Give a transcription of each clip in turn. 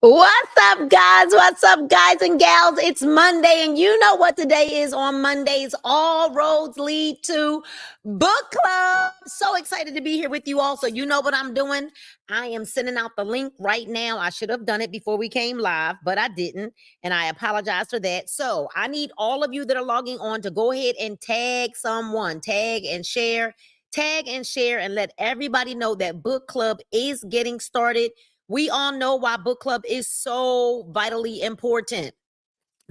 What's up, guys? What's up, guys and gals? It's Monday, and you know what today is. On Mondays, all roads lead to book club. So excited to be here with you all. So you know what I'm doing. I am sending out the link right now. I should have done it before we came live, but I didn't, and I apologize for that. So I need all of you that are logging on to go ahead and tag someone, tag and share, and let everybody know that book club is getting started. We all know why book club is so vitally important,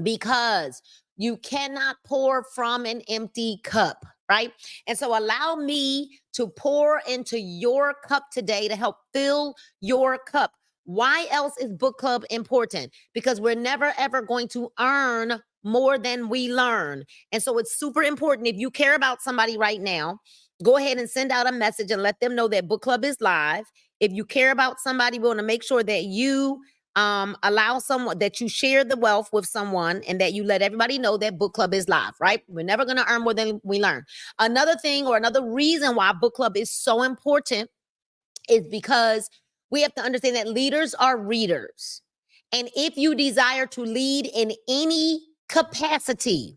because you cannot pour from an empty cup, right? And so allow me to pour into your cup today to help fill your cup. Why else is book club important? Because we're never ever going to earn more than we learn. And so it's super important. If you care about somebody right now, go ahead and send out a message and let them know that book club is live. If you care about somebody, we want to make sure that you allow someone, that you share the wealth with someone, and that you let everybody know that book club is live, right? We're never going to earn more than we learn. Another thing, or another reason why book club is so important, is because we have to understand that leaders are readers. And if you desire to lead in any capacity,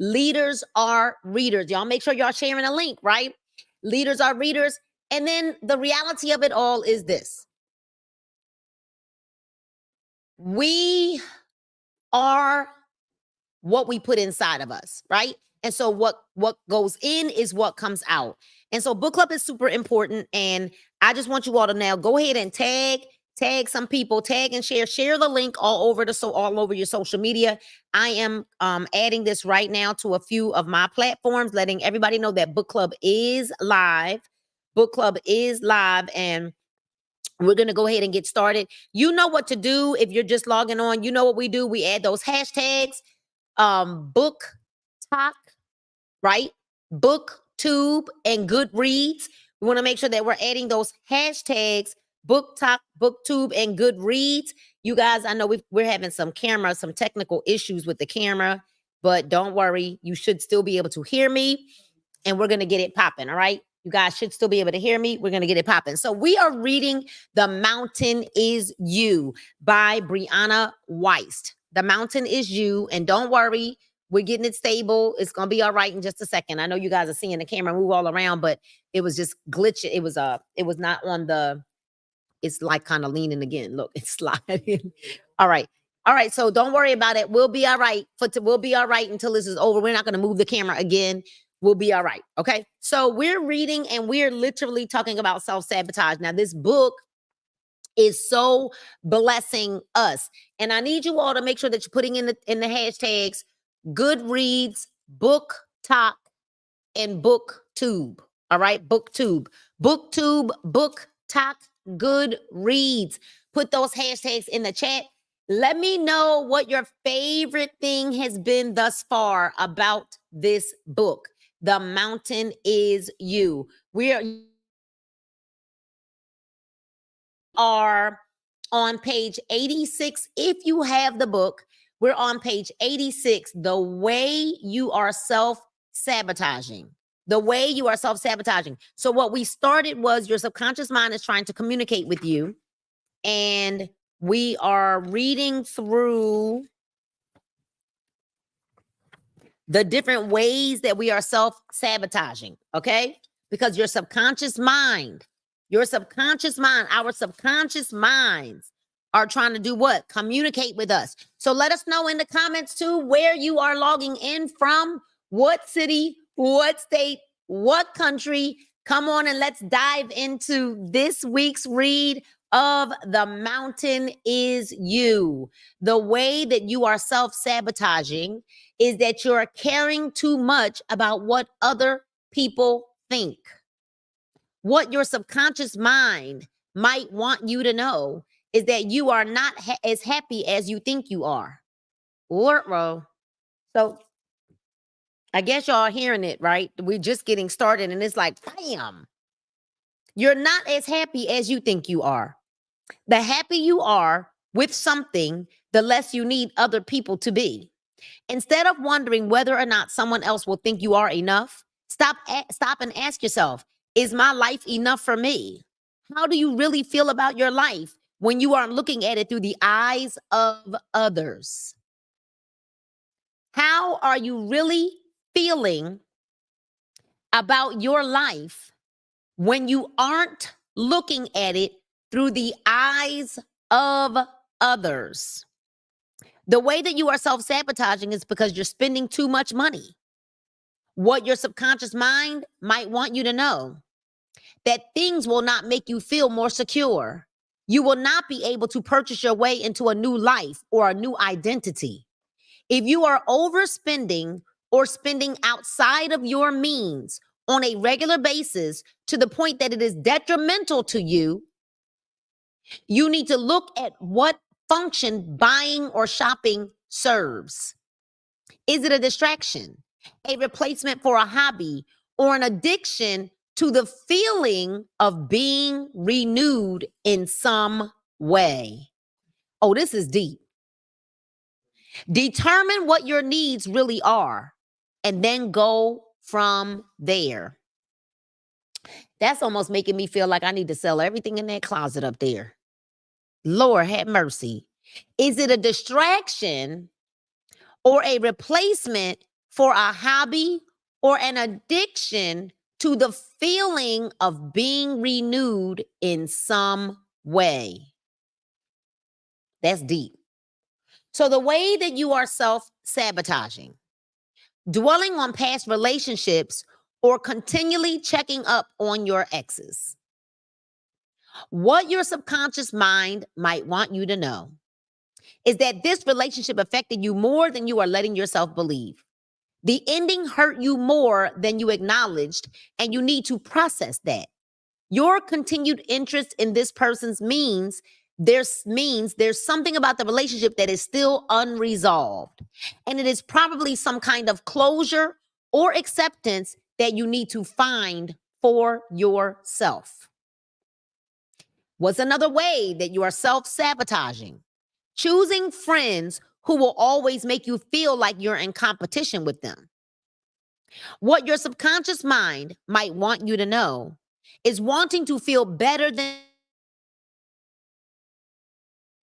leaders are readers. Y'all make sure y'all sharing a link, right? Leaders are readers. And then the reality of it all is this: we are what we put inside of us, right? And so what goes in is what comes out. And so book club is super important. And I just want you all to now go ahead and tag some people, tag and share the link all over your social media. I am adding this right now to a few of my platforms, letting everybody know that book club is live. Book club is live, and we're going to go ahead and get started. You know what to do. If you're just logging on, you know what we do. We add those hashtags, book talk, right? Booktube and Goodreads. We want to make sure that we're adding those hashtags, book talk, booktube, and Goodreads. You guys, I know we're having some technical issues with the camera, but don't worry. You should still be able to hear me, and we're going to get it popping. All right. You guys should still be able to hear me. We're going to get it popping. So we are reading The Mountain Is You by Brianna Weist. The Mountain Is You. And don't worry, we're getting it stable. It's going to be all right in just a second. I know you guys are seeing the camera move all around, but it was just glitching. It was not on the, it's like kind of leaning again. Look, it's sliding. All right. All right. So don't worry about it. We'll be all right. We'll be all right until this is over. We're not going to move the camera again. We'll be all right. Okay. So we're reading, and we're literally talking about self-sabotage. Now, this book is so blessing us. And I need you all to make sure that you're putting in the hashtags Goodreads, book talk, and booktube. All right. Booktube, book talk, Goodreads. Put those hashtags in the chat. Let me know what your favorite thing has been thus far about this book. The Mountain Is You. We are on page 86. If you have the book, we're on page 86. The way you are self-sabotaging. The way you are self-sabotaging. So what we started was your subconscious mind is trying to communicate with you. And we are reading through the different ways that we are self-sabotaging, okay? Because your subconscious mind, our subconscious minds are trying to do what? Communicate with us. So let us know in the comments too where you are logging in from, what city, what state, what country. Come on and let's dive into this week's read of The Mountain Is You. The way that you are self-sabotaging is that you're caring too much about what other people think. What your subconscious mind might want you to know is that you are not as happy as you think you are. So I guess y'all are hearing it, right? We're just getting started, and it's like, bam. You're not as happy as you think you are. The happier you are with something, the less you need other people to be. Instead of wondering whether or not someone else will think you are enough, stop and ask yourself, is my life enough for me? How do you really feel about your life when you aren't looking at it through the eyes of others? How are you really feeling about your life when you aren't looking at it through the eyes of others? The way that you are self-sabotaging is because you're spending too much money. What your subconscious mind might want you to know, that things will not make you feel more secure. You will not be able to purchase your way into a new life or a new identity. If you are overspending or spending outside of your means on a regular basis to the point that it is detrimental to you, you need to look at what function buying or shopping serves. Is it a distraction, a replacement for a hobby, or an addiction to the feeling of being renewed in some way? Oh, this is deep. Determine what your needs really are and then go from there. That's almost making me feel like I need to sell everything in that closet up there. Lord, have mercy. Is it a distraction or a replacement for a hobby or an addiction to the feeling of being renewed in some way? That's deep. So the way that you are self-sabotaging, dwelling on past relationships, or continually checking up on your exes. What your subconscious mind might want you to know is that this relationship affected you more than you are letting yourself believe. The ending hurt you more than you acknowledged, and you need to process that. Your continued interest in this person's means there's something about the relationship that is still unresolved. And it is probably some kind of closure or acceptance that you need to find for yourself. What's another way that you are self-sabotaging? Choosing friends who will always make you feel like you're in competition with them. What your subconscious mind might want you to know is wanting to feel better than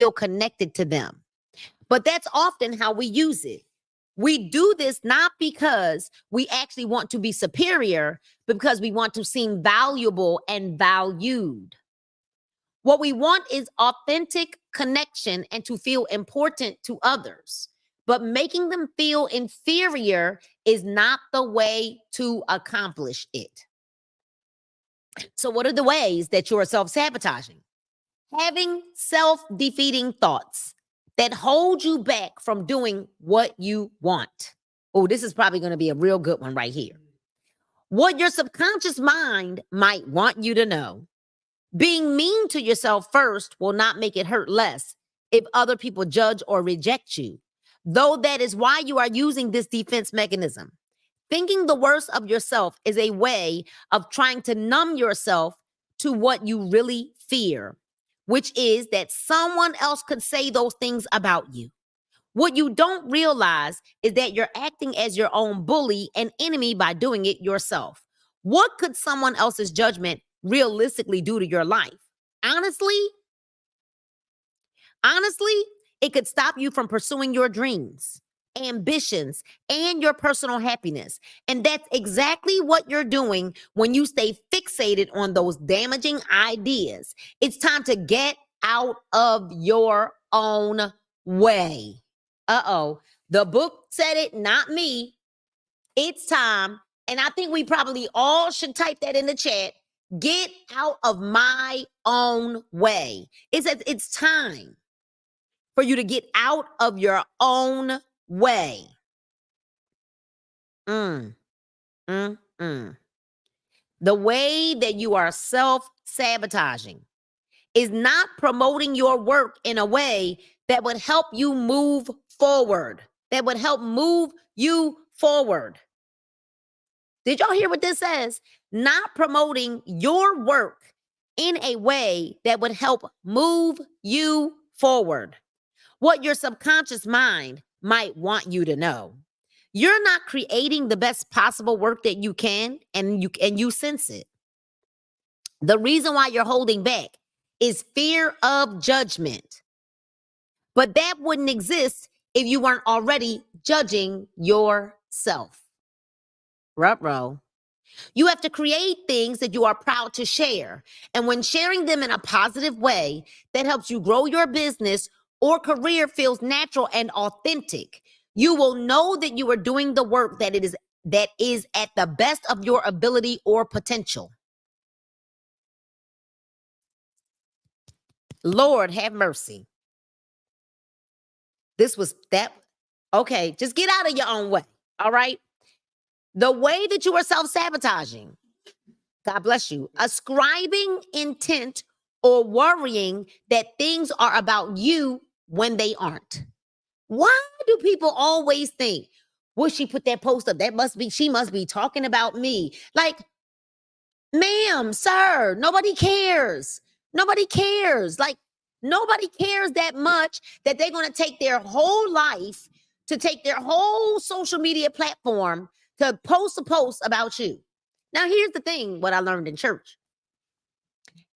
feel connected to them. But that's often how we use it. We do this not because we actually want to be superior, but because we want to seem valuable and valued. What we want is authentic connection and to feel important to others. But making them feel inferior is not the way to accomplish it. So, what are the ways that you're self-sabotaging? Having self-defeating thoughts that hold you back from doing what you want. Oh, this is probably going to be a real good one right here. What your subconscious mind might want you to know: being mean to yourself first will not make it hurt less if other people judge or reject you, though that is why you are using this defense mechanism. Thinking the worst of yourself is a way of trying to numb yourself to what you really fear, which is that someone else could say those things about you. What you don't realize is that you're acting as your own bully and enemy by doing it yourself. What could someone else's judgment realistically do to your life? Honestly, it could stop you from pursuing your dreams, ambitions, and your personal happiness. And that's exactly what you're doing when you stay fixated on those damaging ideas. It's time to get out of your own way. The book said it, not me. It's time. And I think we probably all should type that in the chat. Get out of my own way. It's time for you to get out of your own way. The way that you are self-sabotaging is not promoting your work in a way that would help you move forward. Did y'all hear what this says? Not promoting your work in a way that would help move you forward. What your subconscious mind might want you to know: you're not creating the best possible work that you can, and you sense it. The reason why you're holding back is fear of judgment. But that wouldn't exist if you weren't already judging yourself. Ruh-roh. You have to create things that you are proud to share. And when sharing them in a positive way that helps you grow your business or career feels natural and authentic, you will know that you are doing the work that is at the best of your ability or potential. Lord have mercy. This was that. Okay, just get out of your own way. All right. The way that you are self-sabotaging, God bless you, ascribing intent or worrying that things are about you when they aren't. Why do people always think, well, she put that post up? She must be talking about me. Like, ma'am, sir, nobody cares. Nobody cares. Like, nobody cares that much that they're going to take their whole life to take their whole social media platform to post a post about you. Now, here's the thing, what I learned in church.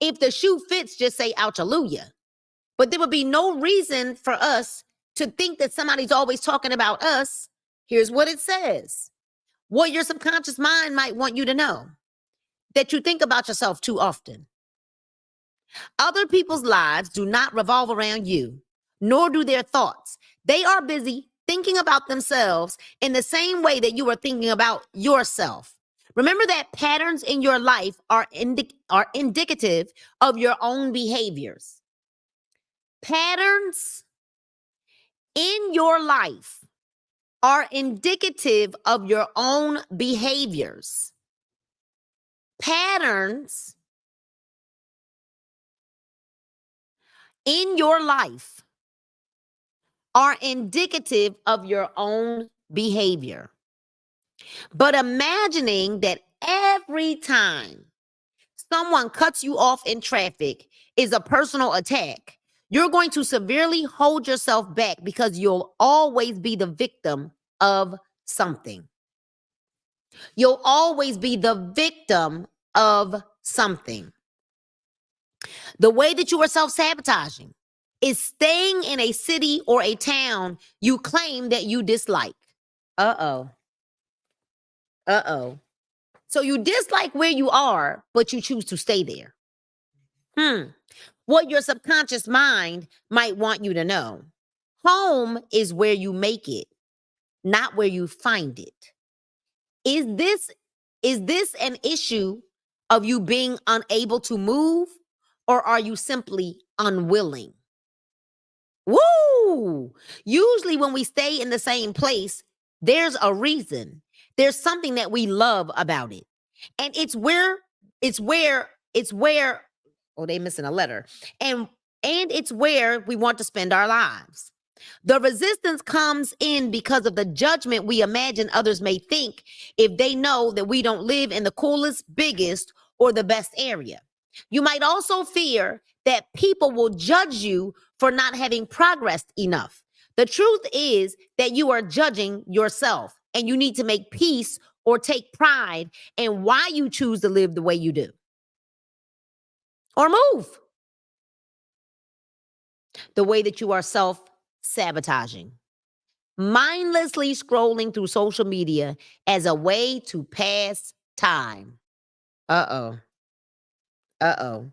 If the shoe fits, just say ouchallujah. But there would be no reason for us to think that somebody's always talking about us. Here's what it says. What your subconscious mind might want you to know. That you think about yourself too often. Other people's lives do not revolve around you, nor do their thoughts. They are busy thinking about themselves in the same way that you are thinking about yourself. Remember that patterns in your life are indicative of your own behaviors. Patterns in your life are indicative of your own behaviors. Patterns in your life are indicative of your own behavior. But imagining that every time someone cuts you off in traffic is a personal attack, you're going to severely hold yourself back because you'll always be the victim of something. You'll always be the victim of something. The way that you are self-sabotaging is staying in a city or a town you claim that you dislike. Uh-oh. Uh-oh. So you dislike where you are, but you choose to stay there. What your subconscious mind might want you to know. Home is where you make it, not where you find it. Is this an issue of you being unable to move, or are you simply unwilling? Woo! Usually when we stay in the same place, there's a reason. There's something that we love about it. And it's where, oh, they missing a letter. And it's where we want to spend our lives. The resistance comes in because of the judgment we imagine others may think if they know that we don't live in the coolest, biggest, or the best area. You might also fear that people will judge you for not having progressed enough. The truth is that you are judging yourself, and you need to make peace or take pride in why you choose to live the way you do. Or move. The way that you are self-sabotaging. Mindlessly scrolling through social media as a way to pass time. Uh-oh. Uh-oh.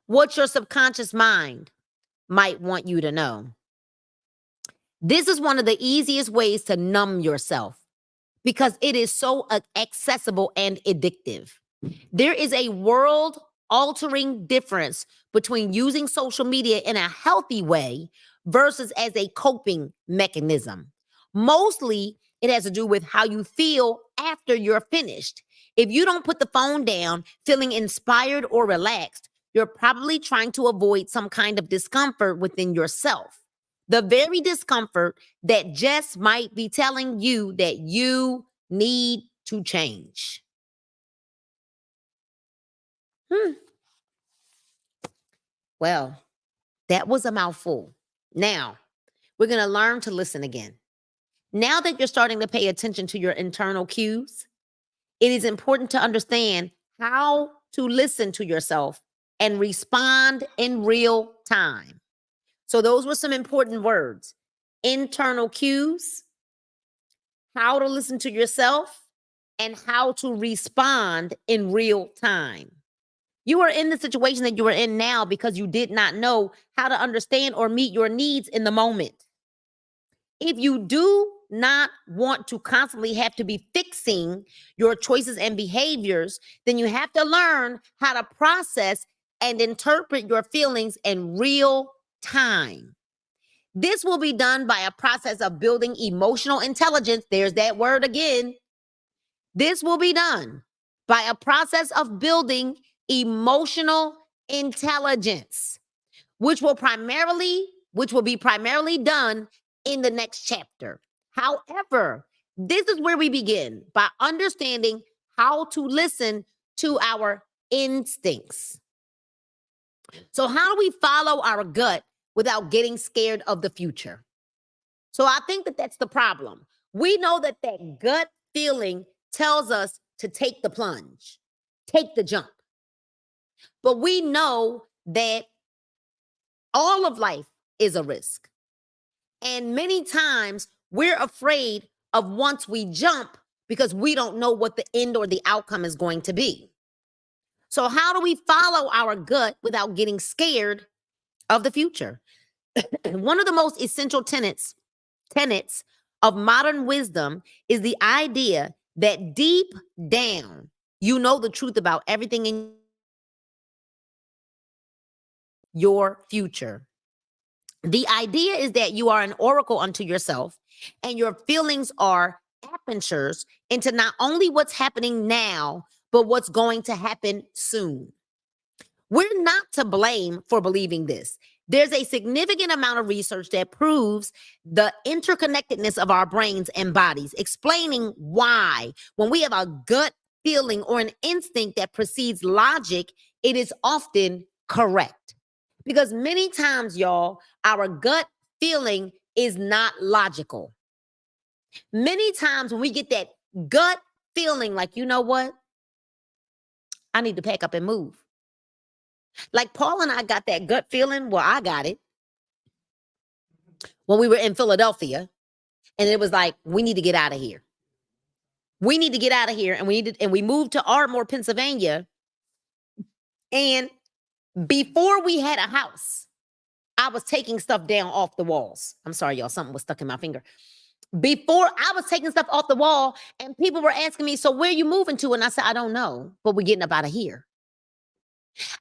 What your subconscious mind might want you to know. This is one of the easiest ways to numb yourself because it is so accessible and addictive. There is a world-altering difference between using social media in a healthy way versus as a coping mechanism. Mostly, it has to do with how you feel after you're finished. If you don't put the phone down feeling inspired or relaxed, you're probably trying to avoid some kind of discomfort within yourself. The very discomfort that just might be telling you that you need to change. Well, that was a mouthful. Now, we're going to learn to listen again. Now that you're starting to pay attention to your internal cues, it is important to understand how to listen to yourself and respond in real time. So those were some important words. Internal cues, how to listen to yourself, and how to respond in real time. You are in the situation that you are in now because you did not know how to understand or meet your needs in the moment. If you do not want to constantly have to be fixing your choices and behaviors, then you have to learn how to process and interpret your feelings in real time. This will be done by a process of building emotional intelligence. There's that word again. This will be done by a process of building emotional intelligence, which will be primarily done in the next chapter. However, this is where we begin by understanding how to listen to our instincts. So how do we follow our gut without getting scared of the future? So I think that that's the problem. We know that gut feeling tells us to take the plunge, take the jump. But we know that all of life is a risk. And many times we're afraid of once we jump because we don't know what the end or the outcome is going to be. So how do we follow our gut without getting scared of the future? One of the most essential tenets of modern wisdom is the idea that deep down, you know the truth about everything in your future. The idea is that you are an oracle unto yourself, and your feelings are apertures into not only what's happening now, but what's going to happen soon. We're not to blame for believing this. There's a significant amount of research that proves the interconnectedness of our brains and bodies, explaining why, when we have a gut feeling or an instinct that precedes logic, it is often correct. Because many times, y'all, our gut feeling is not logical. Many times when we get that gut feeling like, you know what? I need to pack up and move. Like Paul and I got that gut feeling. Well, I got it when we were in Philadelphia, and it was like, we need to get out of here. We need to get out of here. And we moved to Ardmore, Pennsylvania. And before we had a house, I was taking stuff down off the walls. I'm sorry, y'all. Something was stuck in my finger. Before I was taking stuff off the wall, and people were asking me, so where are you moving to? And I said, I don't know, but we're getting up out of here.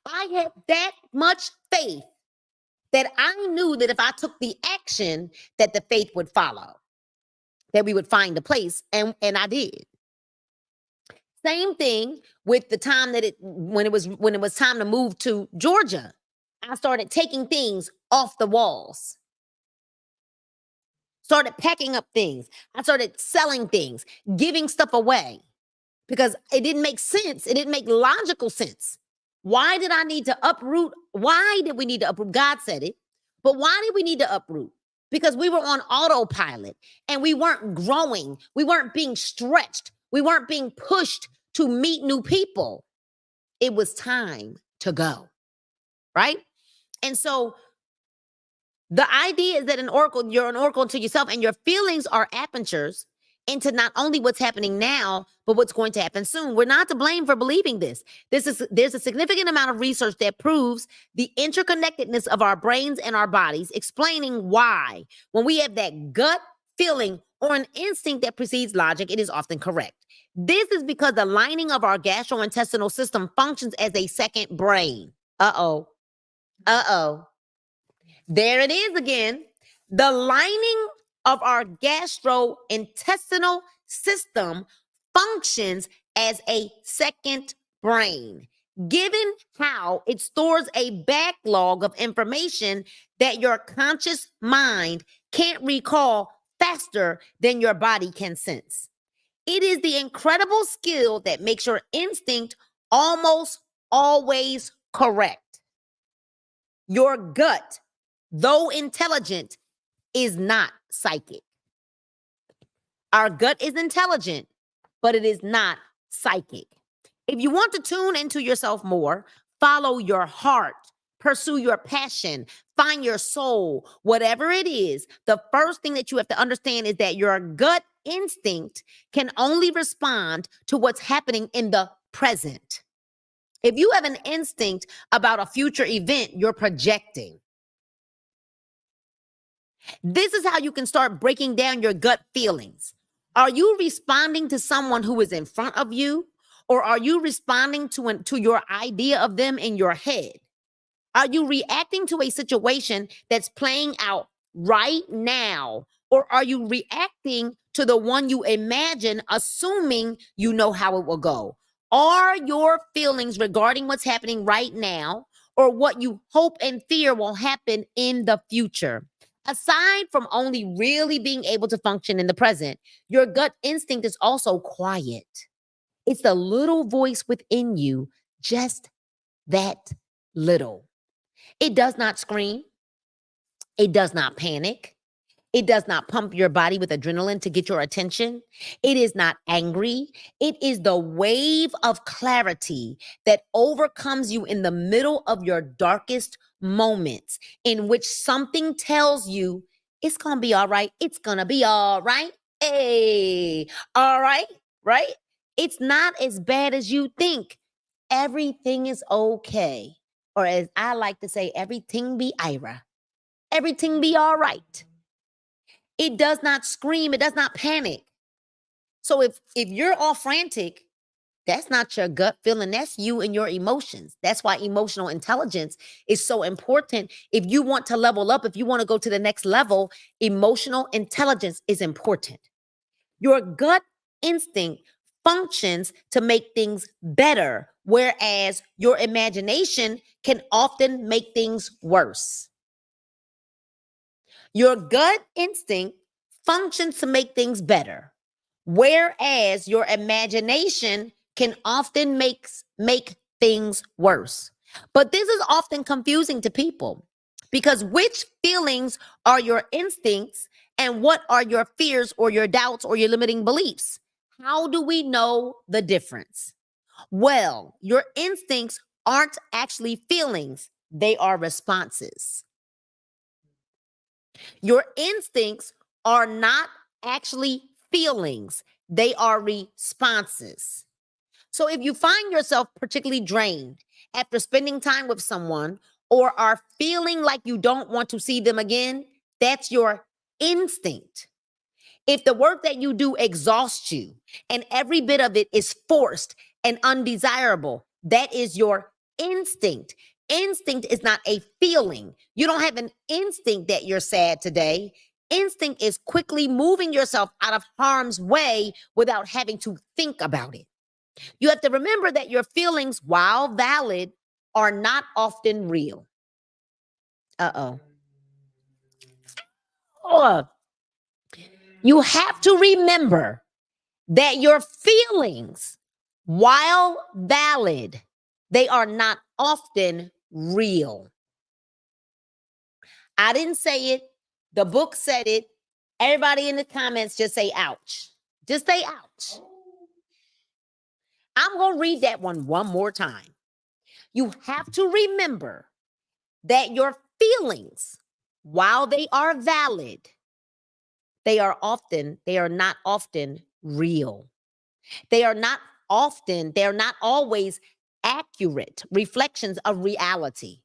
I had that much faith that I knew that if I took the action, that the faith would follow, that we would find a place, and I did. Same thing with the time when it was time to move to Georgia. I started taking things off the walls. Started packing up things. I started selling things, giving stuff away because it didn't make sense. It didn't make logical sense. Why did I need to uproot? Why did we need to uproot? God said it, but why did we need to uproot? Because we were on autopilot and we weren't growing. We weren't being stretched. We weren't being pushed to meet new people. It was time to go, right? And so the idea is that you're an oracle to yourself, and your feelings are apertures into not only what's happening now, but what's going to happen soon. We're not to blame for believing this. There's a significant amount of research that proves the interconnectedness of our brains and our bodies, explaining why, when we have that gut feeling or an instinct that precedes logic, it is often correct. This is because the lining of our gastrointestinal system functions as a second brain. Uh-oh. There it is again. The lining of our gastrointestinal system functions as a second brain, given how it stores a backlog of information that your conscious mind can't recall faster than your body can sense. It is the incredible skill that makes your instinct almost always correct. Your gut, though intelligent, is not psychic. Our gut is intelligent, but it is not psychic. If you want to tune into yourself more, Follow your heart. Pursue your passion. Find your soul. Whatever it is, the first thing that you have to understand is that your gut instinct can only respond to what's happening in the present. If you have an instinct about a future event, you're projecting. This is how you can start breaking down your gut feelings. Are you responding to someone who is in front of you, or are you responding to your idea of them in your head? Are you reacting to a situation that's playing out right now, or are you reacting to the one you imagine, assuming you know how it will go? Are your feelings regarding what's happening right now, or what you hope and fear will happen in the future? Aside from only really being able to function in the present, your gut instinct is also quiet. It's the little voice within you, just that little. It does not scream. It does not panic. It does not pump your body with adrenaline to get your attention. It is not angry. It is the wave of clarity that overcomes you in the middle of your darkest moments, in which something tells you it's going to be all right. It's going to be all right. Hey, all right, right? It's not as bad as you think. Everything is okay. Or as I like to say, everything be Ira. Everything be all right. It does not scream, it does not panic. So if you're all frantic, that's not your gut feeling, that's you and your emotions. That's why emotional intelligence is so important. If you want to level up, if you want to go to the next level, emotional intelligence is important. Your gut instinct functions to make things better, whereas your imagination can often make things worse. Your gut instinct functions to make things better, whereas your imagination can often make things worse. But this is often confusing to people, because which feelings are your instincts and what are your fears or your doubts or your limiting beliefs? How do we know the difference? Well, your instincts aren't actually feelings, they are responses. Your instincts are not actually feelings, they are responses. So if you find yourself particularly drained after spending time with someone, or are feeling like you don't want to see them again, that's your instinct. If the work that you do exhausts you and every bit of it is forced and undesirable, that is your instinct. Instinct is not a feeling. You don't have an instinct that you're sad today. Instinct is quickly moving yourself out of harm's way without having to think about it. You have to remember that your feelings, while valid, are not often real. Uh-oh. Oh, you have to remember that your feelings, while valid, they are not often real. I didn't say it. The book said it. Everybody in the comments just say ouch. Just say ouch. I'm going to read that one more time. You have to remember that your feelings, while they are valid, they are not often real. They are not always accurate reflections of reality.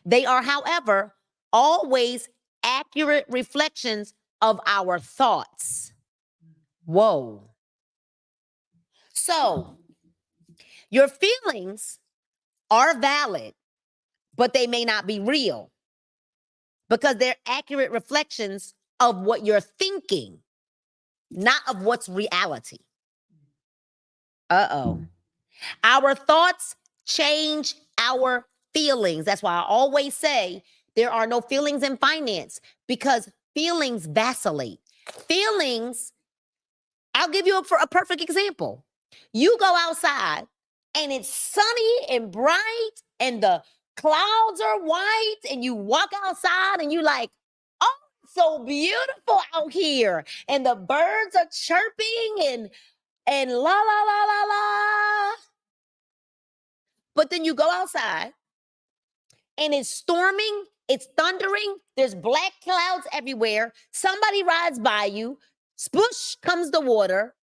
They are, however, always accurate reflections of our thoughts. Whoa. So, your feelings are valid, but they may not be real, because they're accurate reflections of what you're thinking, not of what's reality. Uh-oh. Our thoughts change our feelings. That's why I always say there are no feelings in finance, because feelings vacillate. Feelings, I'll give you a perfect example. You go outside and it's sunny and bright and the clouds are white, and you walk outside and you like, oh, it's so beautiful out here. And the birds are chirping and la la la la la. But then you go outside and it's storming, it's thundering, there's black clouds everywhere. Somebody rides by you, sploosh comes the water.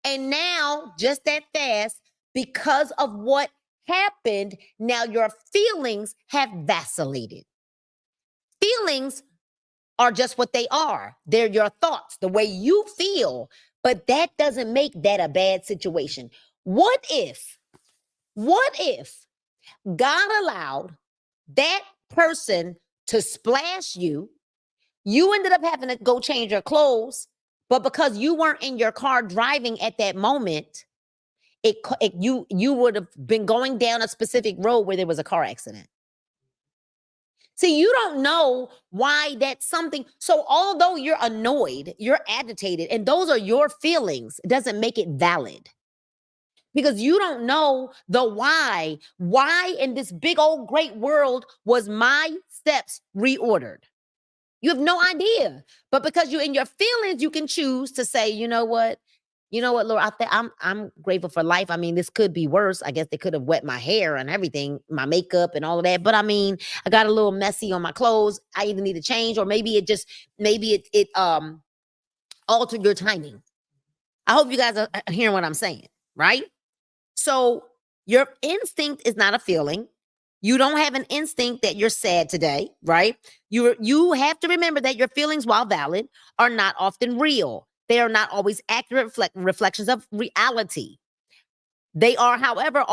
And now, just that fast, because of what happened, now your feelings have vacillated. Feelings are just what they are. They're your thoughts, the way you feel, but that doesn't make that a bad situation. What if God allowed that person to splash you? You ended up having to go change your clothes, but because you weren't in your car driving at that moment, you would have been going down a specific road where there was a car accident. See, you don't know why that's something. So although you're annoyed, you're agitated, and those are your feelings, it doesn't make it valid. Because you don't know the why. Why in this big old great world was my steps reordered? You have no idea. But because you're in your feelings, you can choose to say, you know what? You know what, Lord, I'm grateful for life. I mean, this could be worse. I guess they could have wet my hair and everything, my makeup and all of that. But I mean, I got a little messy on my clothes. I either need to change, or maybe it altered your timing. I hope you guys are hearing what I'm saying, right? So your instinct is not a feeling. You don't have an instinct that you're sad today, right? You have to remember that your feelings, while valid, are not often real. They are not always accurate reflections of reality. They are, however,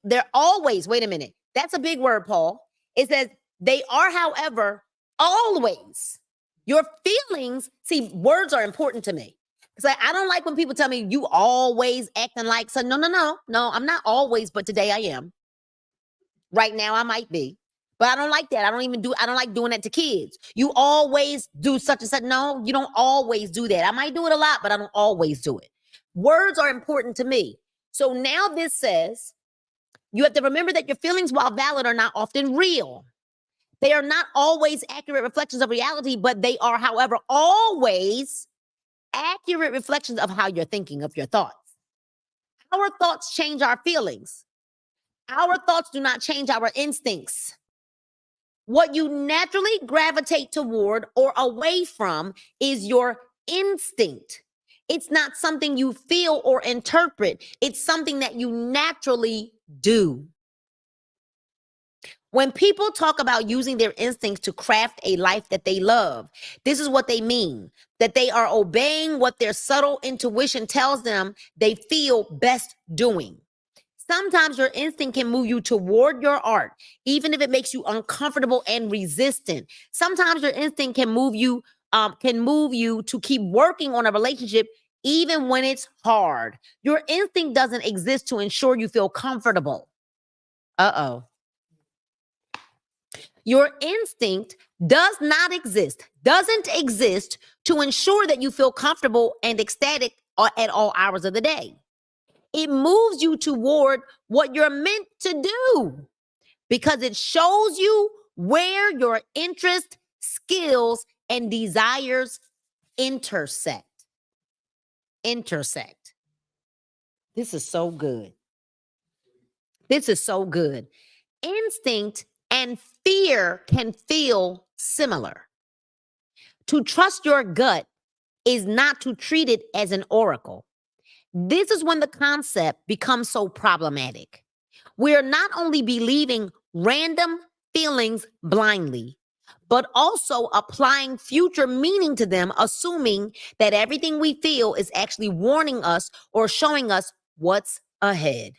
they're always, wait a minute. That's a big word, Paul. It says they are, however, always. Your feelings, see, words are important to me. It's like, I don't like when people tell me you always acting like, so no, I'm not always, but today I am. Right now I might be. But I don't like that. I don't like doing that to kids. You always do such and such. No, you don't always do that. I might do it a lot, but I don't always do it. Words are important to me. So now this says you have to remember that your feelings, while valid, are not often real. They are not always accurate reflections of reality, but they are, however, always accurate reflections of how you're thinking, of your thoughts. Our thoughts change our feelings. Our thoughts do not change our instincts. What you naturally gravitate toward or away from is your instinct. It's not something you feel or interpret. It's something that you naturally do. When people talk about using their instincts to craft a life that they love, this is what they mean: that they are obeying what their subtle intuition tells them they feel best doing. Sometimes your instinct can move you toward your art, even if it makes you uncomfortable and resistant. Sometimes your instinct can move you to keep working on a relationship, even when it's hard. Your instinct doesn't exist to ensure you feel comfortable. Uh-oh. Your instinct doesn't exist to ensure that you feel comfortable and ecstatic at all hours of the day. It moves you toward what you're meant to do because it shows you where your interests, skills, and desires intersect. This is so good. Instinct and fear can feel similar. To trust your gut is not to treat it as an oracle. This is when the concept becomes so problematic. We're not only believing random feelings blindly, but also applying future meaning to them, assuming that everything we feel is actually warning us or showing us what's ahead.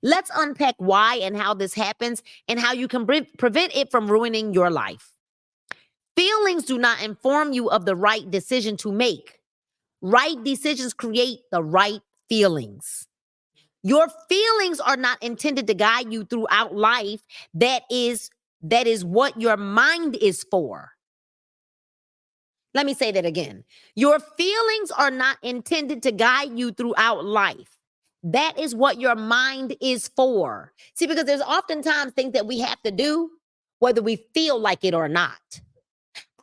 Let's unpack why and how this happens and how you can prevent it from ruining your life. Feelings do not inform you of the right decision to make. Right decisions create the right feelings. Your feelings are not intended to guide you throughout life. That is what your mind is for. Let me say that again. Your feelings are not intended to guide you throughout life. That is what your mind is for. See, because there's oftentimes things that we have to do, whether we feel like it or not.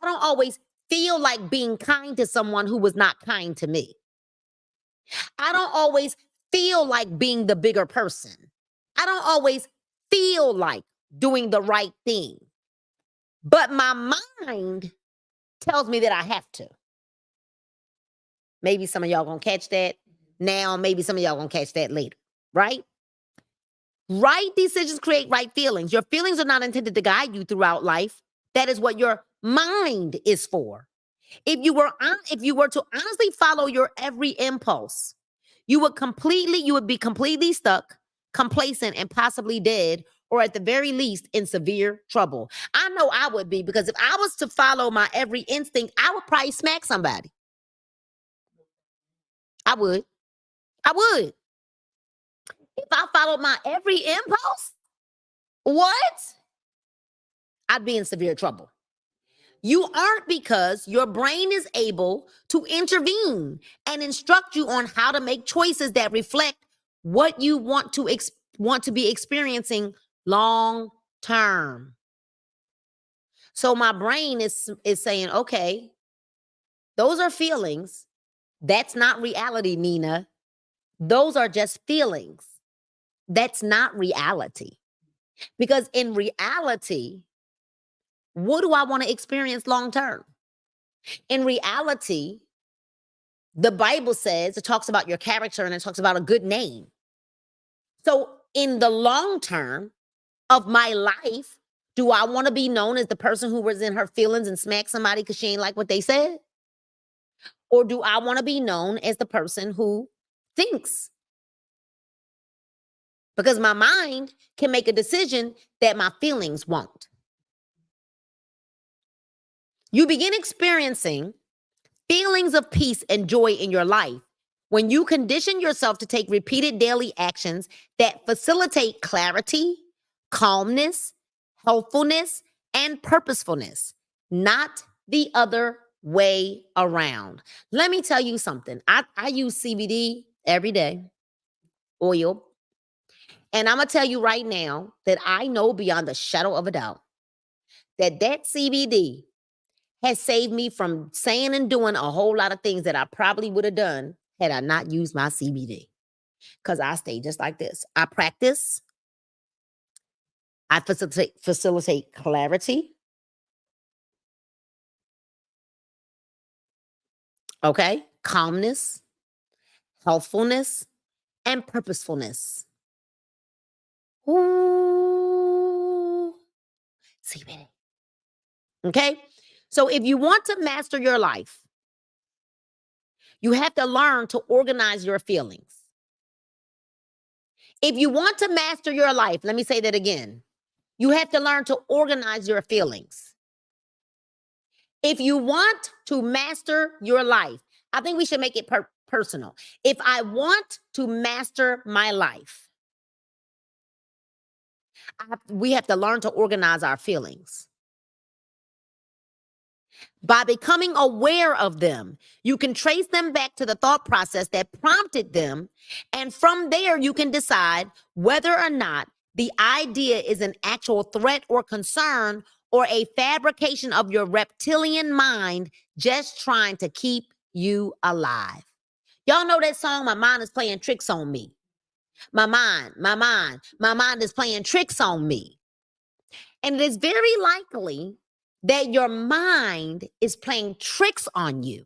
I don't always feel like being kind to someone who was not kind to me. I don't always feel like being the bigger person. I don't always feel like doing the right thing, but my mind tells me that I have to. Maybe some of y'all gonna catch that now, maybe some of y'all gonna catch that later, right? Right decisions create right feelings. Your feelings are not intended to guide you throughout life. That is what your mind is for. If you were to honestly follow your every impulse, you would be completely stuck, complacent, and possibly dead, or at the very least in severe trouble. I know I would be, because if I was to follow my every instinct, I would probably smack somebody. I would. I would. If I followed my every impulse, what? I'd be in severe trouble. You aren't, because your brain is able to intervene and instruct you on how to make choices that reflect what you want to be experiencing long term. So my brain is saying, okay, those are feelings. That's not reality, Nina. Those are just feelings. That's not reality. Because in reality, what do I want to experience long term? In reality, the Bible says, it talks about your character and it talks about a good name. So, in the long term of my life, do I want to be known as the person who was in her feelings and smacked somebody because she ain't like what they said? Or do I want to be known as the person who thinks? Because my mind can make a decision that my feelings won't. You begin experiencing feelings of peace and joy in your life when you condition yourself to take repeated daily actions that facilitate clarity, calmness, helpfulness, and purposefulness, not the other way around. Let me tell you something. I use CBD every day, oil. And I'm going to tell you right now that I know beyond a shadow of a doubt that CBD has saved me from saying and doing a whole lot of things that I probably would have done had I not used my CBD. Because I stay just like this. I practice, I facilitate clarity. Okay. Calmness, healthfulness, and purposefulness. Ooh, CBD. Okay. So if you want to master your life, you have to learn to organize your feelings. If you want to master your life, let me say that again. You have to learn to organize your feelings. If you want to master your life, I think we should make it personal. If I want to master my life, we have to learn to organize our feelings. By becoming aware of them, you can trace them back to the thought process that prompted them. And from there, you can decide whether or not the idea is an actual threat or concern, or a fabrication of your reptilian mind just trying to keep you alive. Y'all know that song, My Mind is Playing Tricks on Me. My mind is playing tricks on me. And it is very likely that your mind is playing tricks on you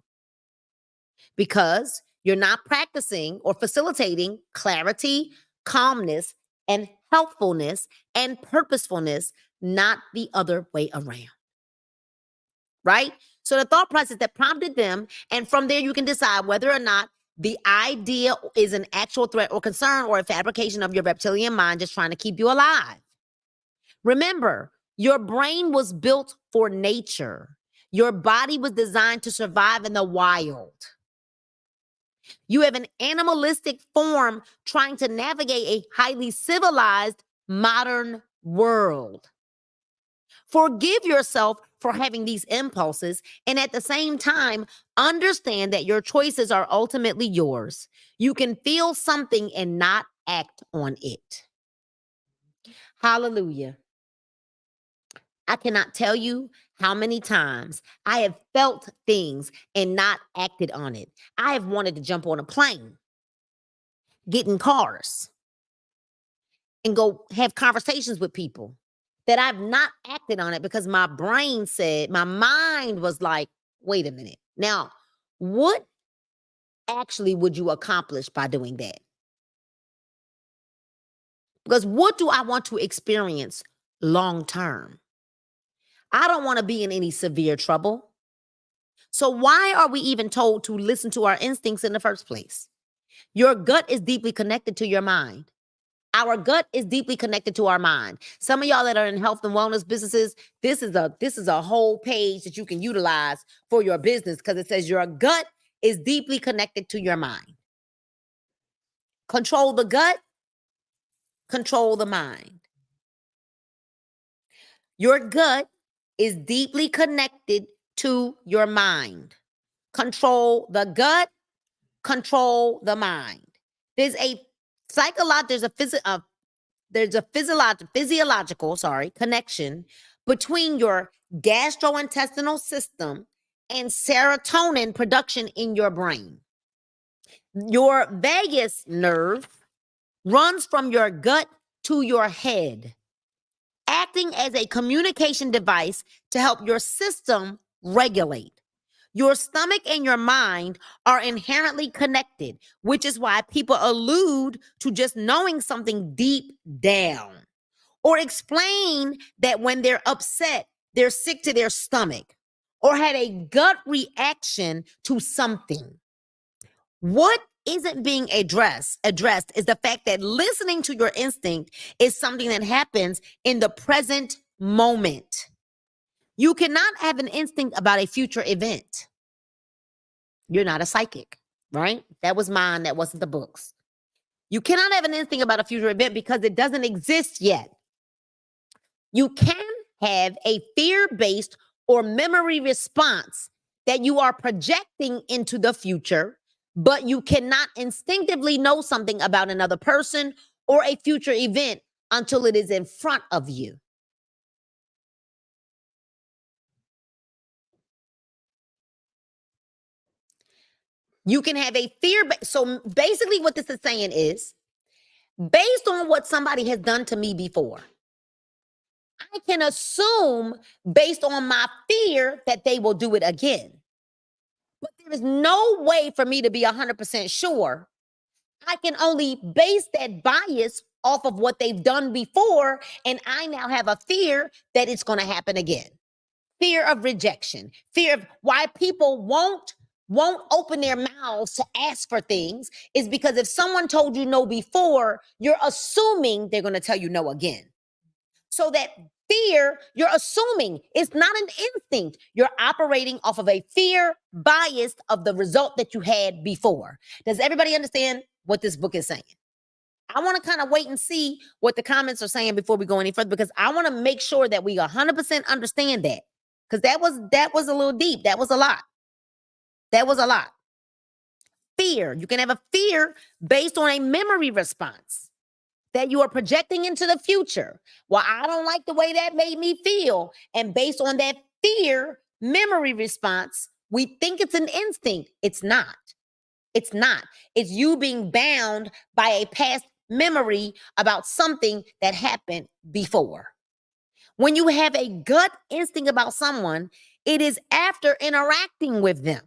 because you're not practicing or facilitating clarity, calmness, and helpfulness and purposefulness, not the other way around. Right? So the thought process that prompted them, and from there you can decide whether or not the idea is an actual threat or concern, or a fabrication of your reptilian mind just trying to keep you alive. Remember, your brain was built for nature. Your body was designed to survive in the wild. You have an animalistic form trying to navigate a highly civilized modern world. Forgive yourself for having these impulses, and at the same time, understand that your choices are ultimately yours. You can feel something and not act on it. Hallelujah. I cannot tell you how many times I have felt things and not acted on it. I have wanted to jump on a plane, get in cars, and go have conversations with people that I've not acted on it because my brain said, my mind was like, wait a minute. Now, what actually would you accomplish by doing that? Because what do I want to experience long term? I don't want to be in any severe trouble. So, why are we even told to listen to our instincts in the first place? Your gut is deeply connected to your mind. Our gut is deeply connected to our mind. Some of y'all that are in health and wellness businesses, this is a whole page that you can utilize for your business because it says your gut is deeply connected to your mind. Control the gut, control the mind. Your gut is deeply connected to your mind. Control the gut, control the mind. There's a physiological connection between your gastrointestinal system and serotonin production in your brain. Your vagus nerve runs from your gut to your head, acting as a communication device to help your system regulate. Your stomach and your mind are inherently connected, which is why people allude to just knowing something deep down or explain that when they're upset, they're sick to their stomach or had a gut reaction to something. What isn't being addressed is the fact that listening to your instinct is something that happens in the present moment. You cannot have an instinct about a future event. You're not a psychic, right? That was mine. That wasn't the book's. You cannot have an instinct about a future event because it doesn't exist yet. You can have a fear-based or memory response that you are projecting into the future, but you cannot instinctively know something about another person or a future event until it is in front of you. You can have a fear. So basically what this is saying is, based on what somebody has done to me before, I can assume based on my fear that they will do it again. But there is no way for me to be 100% sure. I can only base that bias off of what they've done before. And I now have a fear that it's going to happen again. Fear of rejection, fear of why people won't open their mouths to ask for things is because if someone told you no before, you're assuming they're going to tell you no again. So that fear, you're assuming it's not an instinct. You're operating off of a fear bias of the result that you had before. Does everybody understand what this book is saying? I want to kind of wait and see what the comments are saying before we go any further, because I want to make sure that we 100% understand that. Because that was a little deep. That was a lot. That was a lot. Fear. You can have a fear based on a memory response that you are projecting into the future. Well, I don't like the way that made me feel. And based on that fear memory response, we think it's an instinct. It's not. It's not. It's you being bound by a past memory about something that happened before. When you have a gut instinct about someone, it is after interacting with them.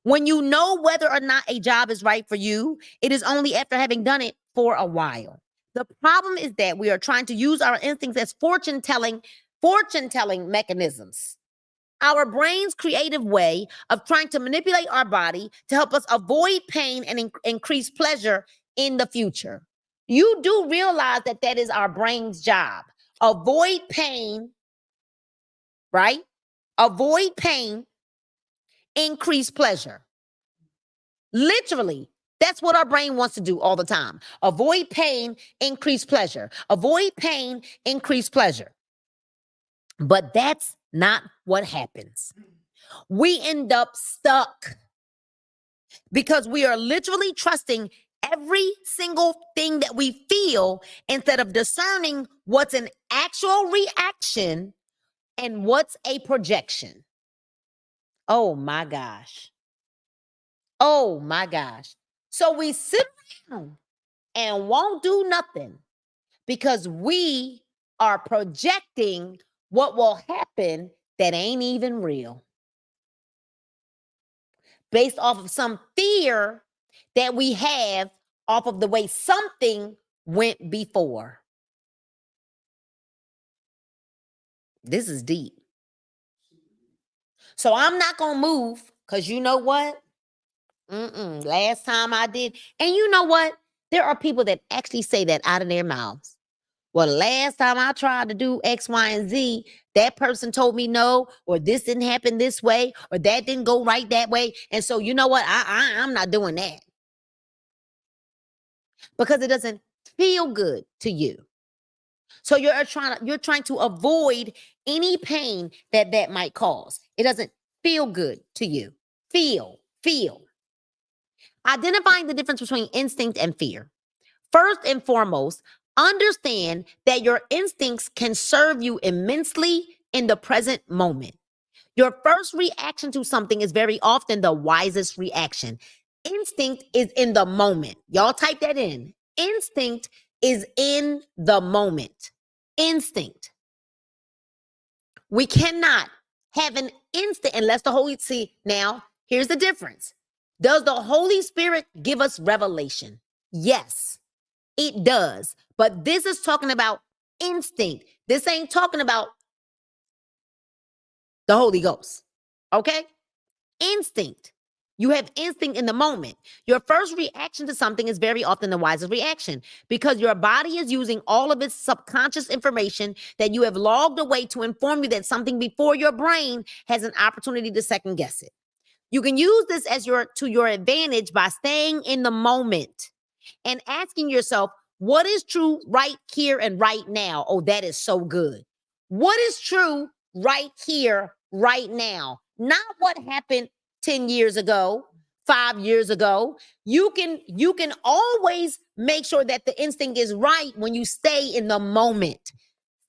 When you know whether or not a job is right for you, it is only after having done it for a while. The problem is that we are trying to use our instincts as fortune-telling mechanisms. Our brain's creative way of trying to manipulate our body to help us avoid pain and increase pleasure in the future. You do realize that that is our brain's job. Avoid pain, right? Avoid pain, increase pleasure. Literally, that's what our brain wants to do all the time. Avoid pain, increase pleasure. Avoid pain, increase pleasure. But that's not what happens. We end up stuck because we are literally trusting every single thing that we feel instead of discerning what's an actual reaction and what's a projection. Oh my gosh. Oh my gosh. So we sit around and won't do nothing because we are projecting what will happen that ain't even real, based off of some fear that we have off of the way something went before. This is deep. So I'm not going to move because you know what? Last time I did. And you know what? There are people that actually say that out of their mouths. Well, last time I tried to do X, Y, and Z, that person told me no, or this didn't happen this way, or that didn't go right that way. And so, you know what? I'm not doing that because it doesn't feel good to you. So you're trying to avoid any pain that might cause. It doesn't feel good to you. Feel. Identifying the difference between instinct and fear. First and foremost, understand that your instincts can serve you immensely in the present moment. Your first reaction to something is very often the wisest reaction. Instinct is in the moment. Y'all type that in. Instinct is in the moment. Instinct. We cannot have an instinct unless the Holy See. Now, here's the difference. Does the Holy Spirit give us revelation? Yes, it does. But this is talking about instinct. This ain't talking about the Holy Ghost. Okay? Instinct. You have instinct in the moment. Your first reaction to something is very often the wisest reaction because your body is using all of its subconscious information that you have logged away to inform you that something before your brain has an opportunity to second guess it. You can use this to your advantage by staying in the moment and asking yourself, what is true right here and right now? Oh, that is so good. What is true right here, right now? Not what happened 10 years ago, 5 years ago. You can always make sure that the instinct is right when you stay in the moment.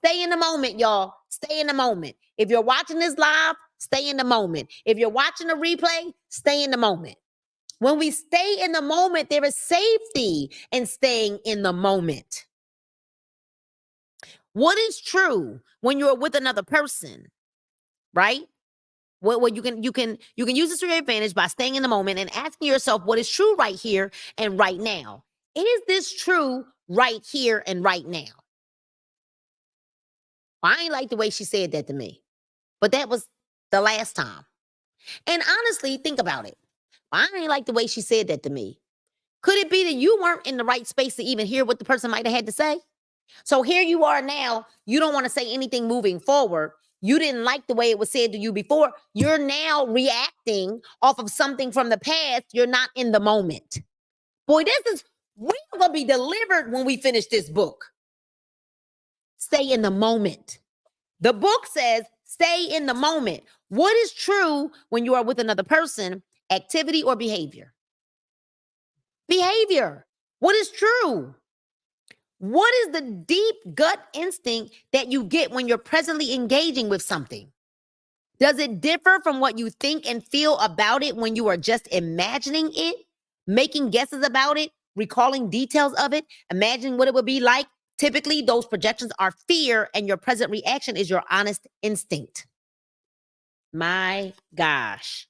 Stay in the moment, y'all. Stay in the moment. If you're watching this live, stay in the moment. If you're watching a replay, stay in the moment. When we stay in the moment, there is safety in staying in the moment. What is true when you're with another person, right? What you can use this to your advantage by staying in the moment and asking yourself what is true right here and right now. Is this true right here and right now? Well, I ain't like the way she said that to me, but that was the last time. And honestly, think about it. I ain't like the way she said that to me. Could it be that you weren't in the right space to even hear what the person might have had to say? So here you are now. You don't want to say anything moving forward. You didn't like the way it was said to you before. You're now reacting off of something from the past. You're not in the moment. Boy, we're going to be delivered when we finish this book. Stay in the moment. The book says, stay in the moment. What is true when you are with another person, activity or behavior? Behavior. What is true? What is the deep gut instinct that you get when you're presently engaging with something? Does it differ from what you think and feel about it when you are just imagining it, making guesses about it, recalling details of it, imagining what it would be like? Typically, those projections are fear, and your present reaction is your honest instinct. My gosh.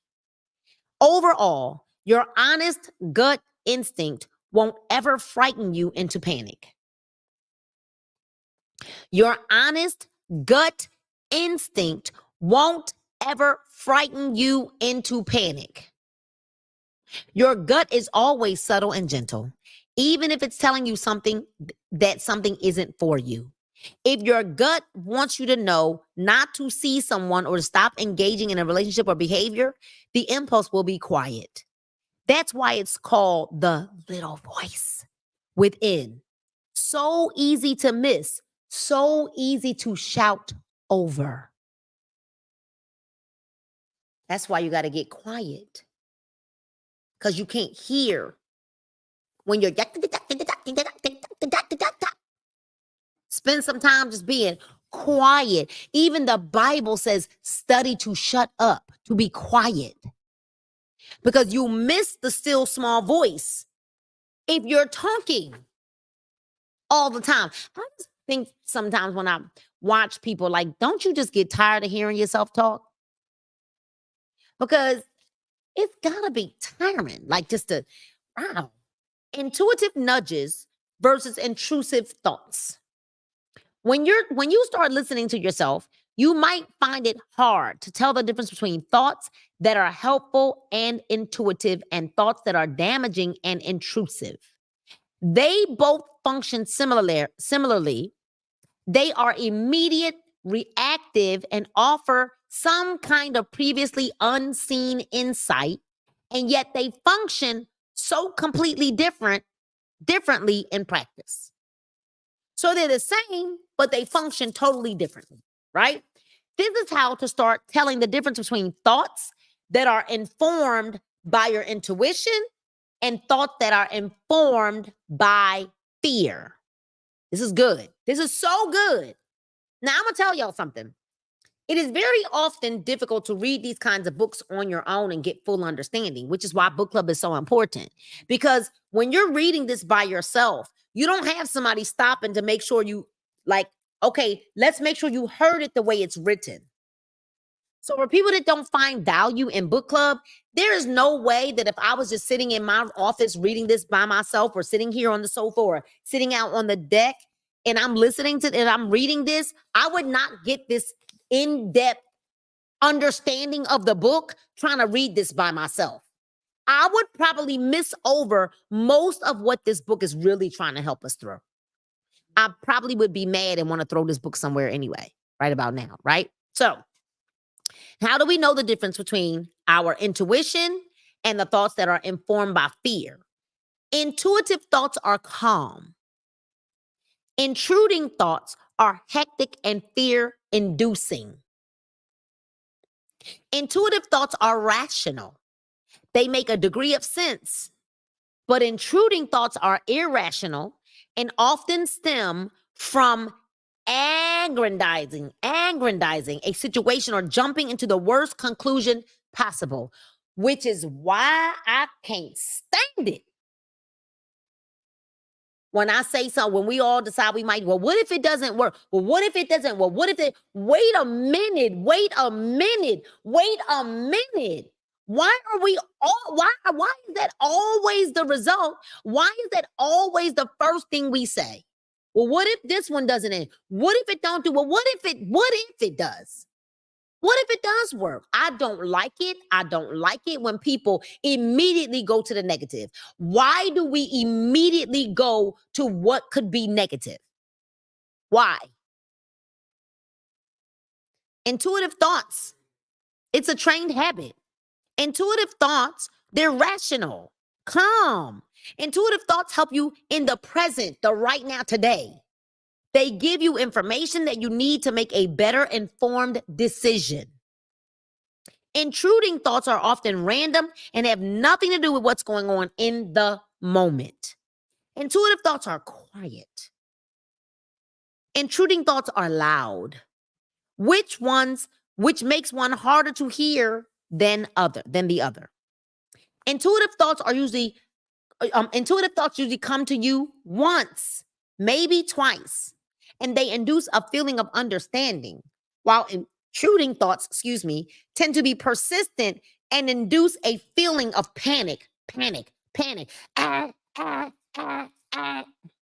Overall, your honest gut instinct won't ever frighten you into panic. Your honest gut instinct won't ever frighten you into panic. Your gut is always subtle and gentle, even if it's telling you something isn't for you. If your gut wants you to know not to see someone or to stop engaging in a relationship or behavior, the impulse will be quiet. That's why it's called the little voice within. So easy to miss, so easy to shout over. That's why you got to get quiet, because you can't hear when you're. Spend some time just being quiet. Even the Bible says, study to shut up, to be quiet, because you miss the still small voice if you're talking. all the time. I just think sometimes when I watch people, like, don't you just get tired of hearing yourself talk? Because it's gotta be tiring. Like, just to, wow. Intuitive nudges versus intrusive thoughts. When you start listening to yourself, you might find it hard to tell the difference between thoughts that are helpful and intuitive and thoughts that are damaging and intrusive. They both function similarly. They are immediate, reactive, and offer some kind of previously unseen insight, and yet they function so completely differently in practice. So they're the same, but they function totally differently, right? This is how to start telling the difference between thoughts that are informed by your intuition and thoughts that are informed by fear. This is good. This is so good. Now, I'm going to tell y'all something. It is very often difficult to read these kinds of books on your own and get full understanding, which is why book club is so important. Because when you're reading this by yourself, you don't have somebody stopping to make sure you, like, okay, let's make sure you heard it the way it's written. So for people that don't find value in book club, there is no way that if I was just sitting in my office reading this by myself, or sitting here on the sofa, or sitting out on the deck, and I'm listening to and I'm reading this, I would not get this in-depth understanding of the book trying to read this by myself. I would probably miss over most of what this book is really trying to help us through. I probably would be mad and want to throw this book somewhere anyway, right about now, right? So, how do we know the difference between our intuition and the thoughts that are informed by fear? Intuitive thoughts are calm. Intruding thoughts are hectic and fear-inducing. Intuitive thoughts are rational. They make a degree of sense, but intruding thoughts are irrational and often stem from aggrandizing a situation or jumping into the worst conclusion possible, which is why I can't stand it. When I say something, when we all decide we might, well, what if it doesn't work? Well, what if it doesn't? Well, what if it, wait a minute. Why are we all, why is that always the result? Why is that always the first thing we say? Well, what if this one doesn't end? What if it don't do? Well, what if it does? What if it does work? I don't like it. I don't like it when people immediately go to the negative. Why do we immediately go to what could be negative? Why? Intuitive thoughts. It's a trained habit. Intuitive thoughts, they're rational, calm. Intuitive thoughts help you in the present, the right now, today. They give you information that you need to make a better informed decision. Intruding thoughts are often random and have nothing to do with what's going on in the moment. Intuitive thoughts are quiet. Intruding thoughts are loud. Which makes one harder to hear than the other. Intuitive thoughts usually come to you once, maybe twice, and they induce a feeling of understanding, while intruding thoughts, tend to be persistent and induce a feeling of panic.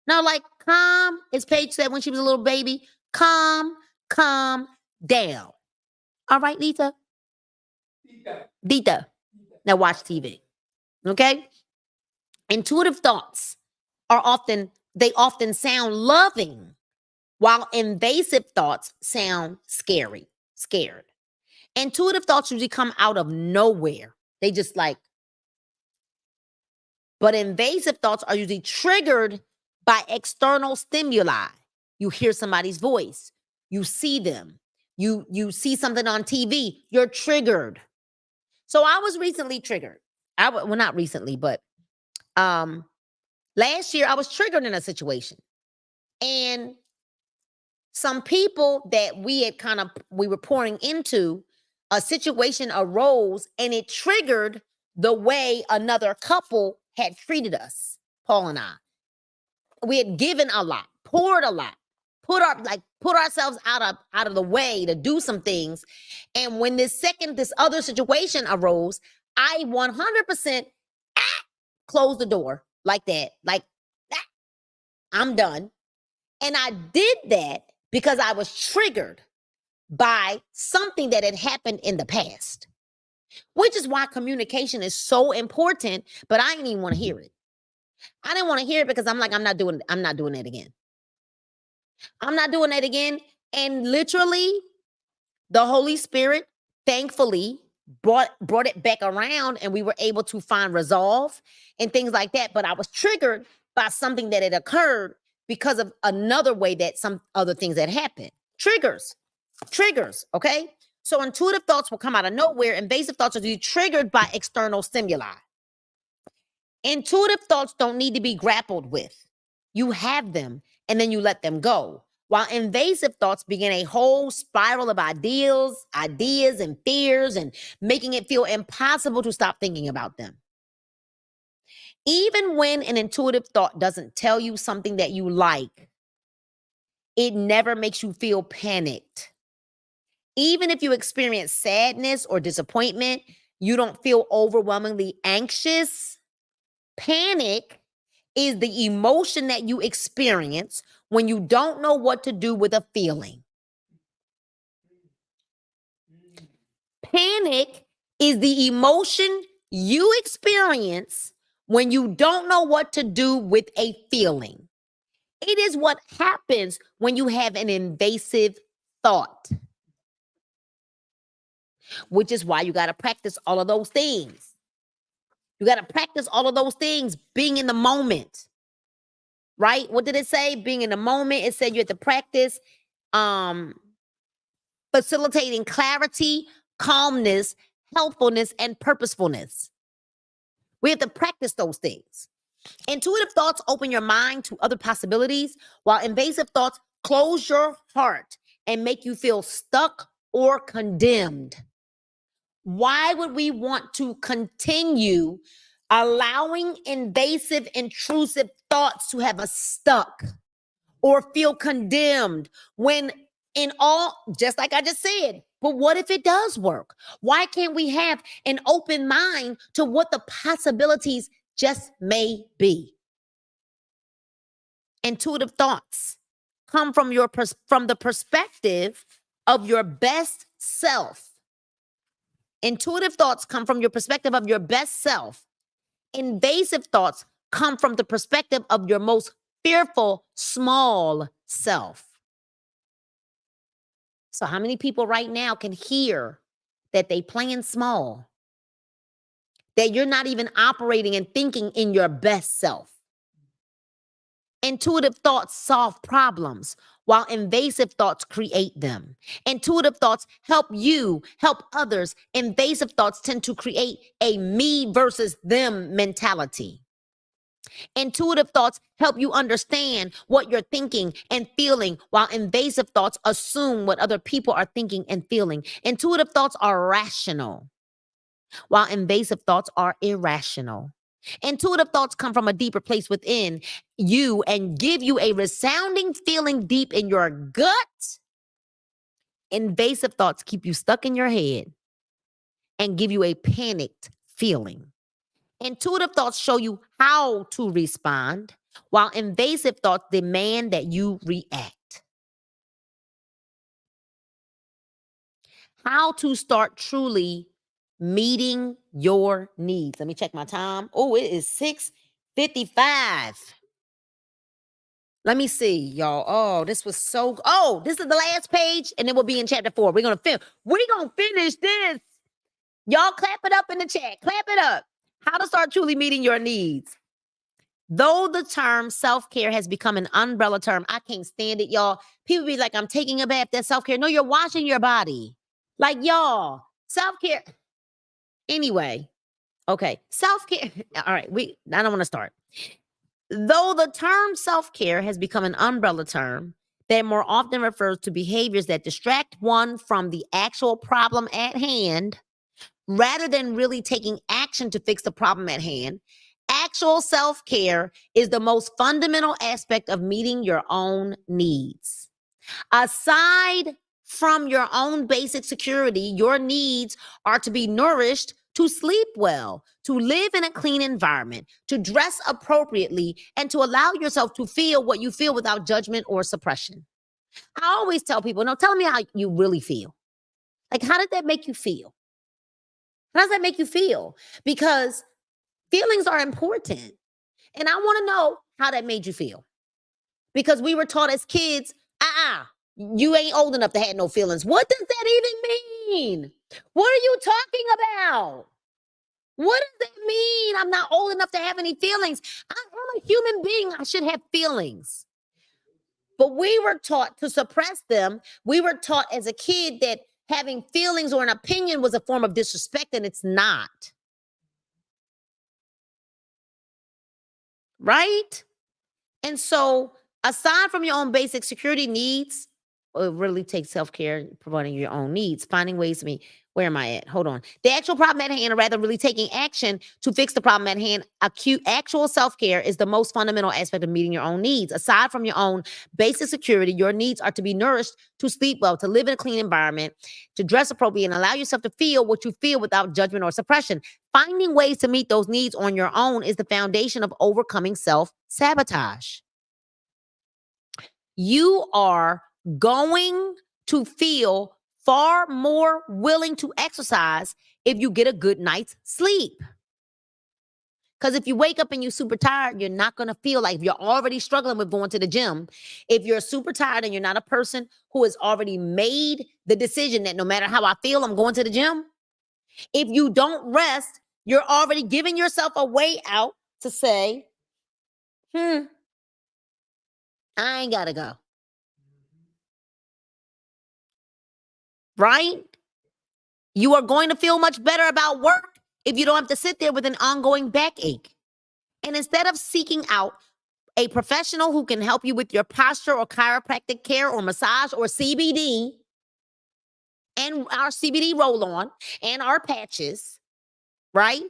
Now, like, calm, as Paige said when she was a little baby, calm down. All right, Lisa? Dita. Now watch TV. Okay? Intuitive thoughts often sound loving, while invasive thoughts sound scared. Intuitive thoughts usually come out of nowhere. They just like, but invasive thoughts are usually triggered by external stimuli. You hear somebody's voice, you see them, you see something on TV, you're triggered. So I was recently triggered. Well, not recently, but last year I was triggered in a situation. And some people that we were pouring into, a situation arose and it triggered the way another couple had treated us, Paul and I. we had given a lot, poured a lot, put ourselves out of the way to do some things. And when this other situation arose, I 100% closed the door like that. Like, I'm done. And I did that because I was triggered by something that had happened in the past, which is why communication is so important. But I didn't even want to hear it. I didn't want to hear it because I'm like, I'm not doing it again. I'm not doing that again. And literally, the Holy Spirit, thankfully, brought it back around, and we were able to find resolve and things like that. But I was triggered by something that had occurred because of another way that some other things had happened. Triggers, okay? So intuitive thoughts will come out of nowhere. Invasive thoughts are usually triggered by external stimuli. Intuitive thoughts don't need to be grappled with. You have them, and then you let them go. While invasive thoughts begin a whole spiral of ideas and fears, and making it feel impossible to stop thinking about them. Even when an intuitive thought doesn't tell you something that you like, it never makes you feel panicked. Even if you experience sadness or disappointment, you don't feel overwhelmingly anxious. Panic is the emotion that you experience when you don't know what to do with a feeling. Panic is the emotion you experience when you don't know what to do with a feeling. It is what happens when you have an invasive thought, which is why you got to practice all of those things. You got to practice all of those things, being in the moment. Right? What did it say? Being in the moment. It said you have to practice facilitating clarity, calmness, helpfulness, and purposefulness. We have to practice those things. Intuitive thoughts open your mind to other possibilities, while invasive thoughts close your heart and make you feel stuck or condemned. Why would we want to continue allowing invasive, intrusive thoughts to have us stuck or feel condemned when, in all, just like I just said, but what if it does work? Why can't we have an open mind to what the possibilities just may be? Intuitive thoughts come from the perspective of your best self. Intuitive thoughts come from your perspective of your best self. Invasive thoughts come from the perspective of your most fearful, small self. So how many people right now can hear that they playing small? That you're not even operating and thinking in your best self. Intuitive thoughts solve problems, while invasive thoughts create them. Intuitive thoughts help you, help others. Invasive thoughts tend to create a me versus them mentality. Intuitive thoughts help you understand what you're thinking and feeling, while invasive thoughts assume what other people are thinking and feeling. Intuitive thoughts are rational, while invasive thoughts are irrational. Intuitive thoughts come from a deeper place within you and give you a resounding feeling deep in your gut. Invasive thoughts keep you stuck in your head and give you a panicked feeling. Intuitive thoughts show you how to respond, while invasive thoughts demand that you react. How to start truly meeting your needs. Let me check my time. Oh, it is 6:55. Let me see, y'all. Oh, this was so. Oh, this is the last page, and then we'll be in chapter 4. We're gonna finish this. Y'all clap it up in the chat. Clap it up. How to start truly meeting your needs. Though the term self-care has become an umbrella term, I can't stand it, y'all. People be like, I'm taking a bath. That's self-care. No, you're washing your body. Like, y'all, self-care. Anyway, okay, self-care. All right, I don't want to start. Though the term self-care has become an umbrella term that more often refers to behaviors that distract one from the actual problem at hand, rather than really taking action to fix the problem at hand, actual self-care is the most fundamental aspect of meeting your own needs. Aside from your own basic security, your needs are to be nourished, to sleep well, to live in a clean environment, to dress appropriately, and to allow yourself to feel what you feel without judgment or suppression. I always tell people, no, tell me how you really feel. Like, how did that make you feel? How does that make you feel? Because feelings are important. And I want to know how that made you feel. Because we were taught as kids, you ain't old enough to have no feelings. What does that even mean? What are you talking about? What does that mean? I'm not old enough to have any feelings. I'm a human being. I should have feelings. But we were taught to suppress them. We were taught as a kid that having feelings or an opinion was a form of disrespect, and it's not. Right? And so, aside from your own basic security needs, it really takes self-care, providing your own needs, finding ways to meet. Where am I at? Hold on. The actual problem at hand, or rather, really taking action to fix the problem at hand, acute actual self-care is the most fundamental aspect of meeting your own needs. Aside from your own basic security, your needs are to be nourished, to sleep well, to live in a clean environment, to dress appropriately, and allow yourself to feel what you feel without judgment or suppression. Finding ways to meet those needs on your own is the foundation of overcoming self-sabotage. You are going to feel far more willing to exercise if you get a good night's sleep. Because if you wake up and you're super tired, you're not going to feel like, if you're already struggling with going to the gym, if you're super tired and you're not a person who has already made the decision that no matter how I feel, I'm going to the gym. If you don't rest, you're already giving yourself a way out to say, I ain't got to go. Right? You are going to feel much better about work if you don't have to sit there with an ongoing backache. And instead of seeking out a professional who can help you with your posture or chiropractic care or massage or CBD and our CBD roll on and our patches, right?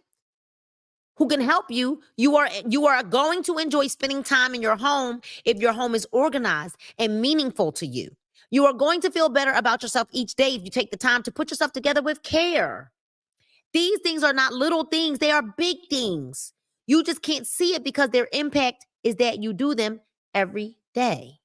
Who can help you, you are going to enjoy spending time in your home if your home is organized and meaningful to you. You are going to feel better about yourself each day if you take the time to put yourself together with care. These things are not little things, they are big things. You just can't see it because their impact is that you do them every day.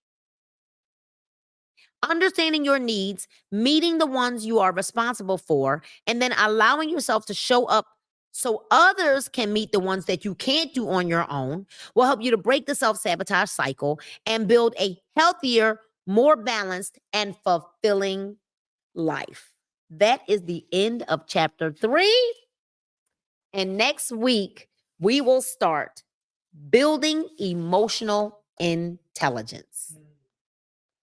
Understanding your needs, meeting the ones you are responsible for, and then allowing yourself to show up so others can meet the ones that you can't do on your own will help you to break the self-sabotage cycle and build a healthier, more balanced, and fulfilling life. That is the end of chapter 3. And next week, we will start building emotional intelligence.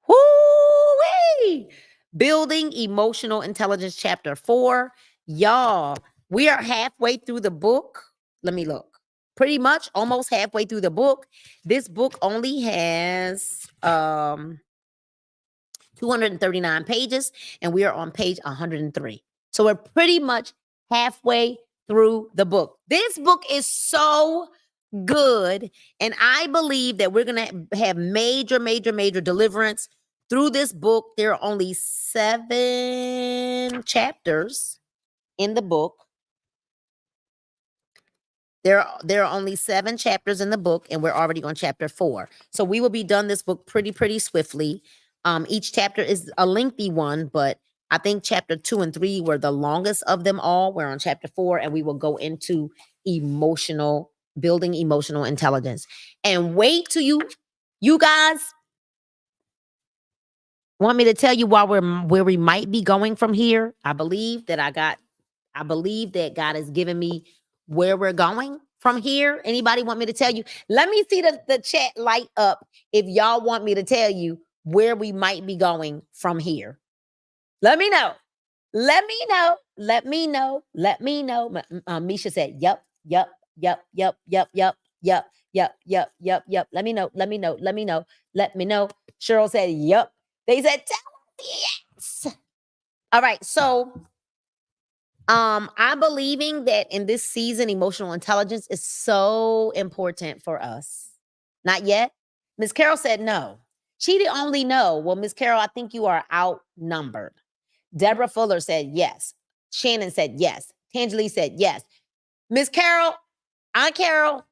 Woo-wee! Building emotional intelligence, chapter 4. Y'all, we are halfway through the book. Let me look. Pretty much almost halfway through the book. This book only has 239 pages, and we are on page 103. So we're pretty much halfway through the book. This book is so good, and I believe that we're going to have major, major, major deliverance through this book. There are only 7 chapters in the book. There are only 7 chapters in the book, and we're already on chapter 4. So we will be done this book pretty swiftly. Each chapter is a lengthy one, but I think chapter 2 and 3 were the longest of them all. We're on chapter 4, and we will go into building emotional intelligence. And wait till you guys want me to tell you where we might be going from here. I believe that God has given me where we're going from here. Anybody want me to tell you? Let me see the chat light up if y'all want me to tell you where we might be going from here. Let me know. Let me know. Let me know. Let me know. Misha said, yep. Let me know. Let me know. Let me know. Let me know. Cheryl said, yep. They said, yes. All right. So I'm believing that in this season, emotional intelligence is so important for us. Not yet. Miss Carol said no. She did only know. Well, Miss Carol, I think you are outnumbered. Deborah Fuller said yes. Shannon said yes. Tangeli said yes. Miss Carol, Aunt Carol,